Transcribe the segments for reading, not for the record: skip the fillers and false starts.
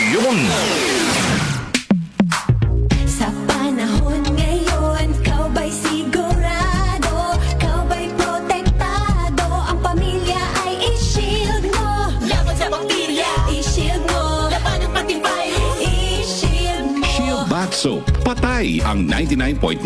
ngayon. Sa panahon ngayon, kau ba'y sigurado? Kau ba'y protektado? Ang pamilya ay i-shield mo. Laban sa bakterya, i-shield mo. Laban ng pating virus, i-shield mo. Shield Bath Soap. Patay ang 99.9%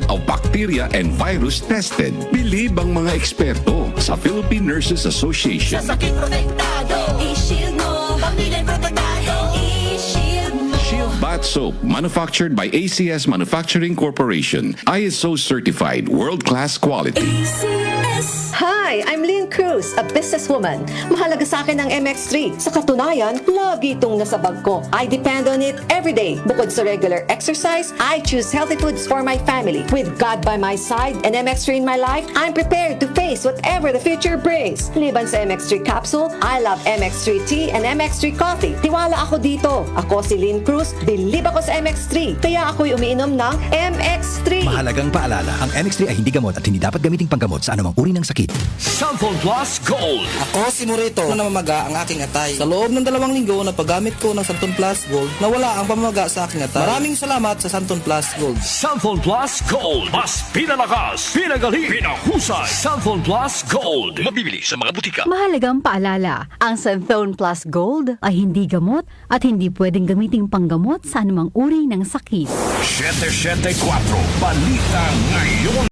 of bacteria and virus tested. Believe ang mga eksperto sa Philippine Nurses Association. Sa sakit protektado, i-shield mo. Pamilya protektado, i-shield mo. Shield Bath Soap, manufactured by ACS Manufacturing Corporation. ISO certified, world-class quality. ACS. Hi, I'm Lynn Cruz, a businesswoman. Mahalaga sa akin ang MX3. Sa katunayan, lagi itong nasa bag ko. I depend on it every day. Bukod sa regular exercise, I choose healthy foods for my family. With God by my side and MX3 in my life, I'm prepared to face whatever the future brings. Liban sa MX3 capsule, I love MX3 tea and MX3 coffee. Tiwala ako dito. Ako si Lynn Cruz, believe ako sa MX3. Kaya ako'y umiinom ng MX3. Mahalagang paalala, ang MX3 ay hindi gamot at hindi dapat gamiting panggamot sa anumang uri ng sakit. Santon Plus Gold. Ako si Morito na namamaga ang aking atay. Sa loob ng 2 linggo na paggamit ko ng Santon Plus Gold, nawala ang pamamaga sa aking atay. Maraming salamat sa Santon Plus Gold. Santon Plus Gold. Mas pinalakas, pinagaling, pinahusay. Santon Plus Gold. Mabibili sa mga butika. Mahalagang paalala, ang Santhone Plus Gold ay hindi gamot at hindi pwedeng gamiting panggamot sa anumang uri ng sakit. 774 Balita Ngayon.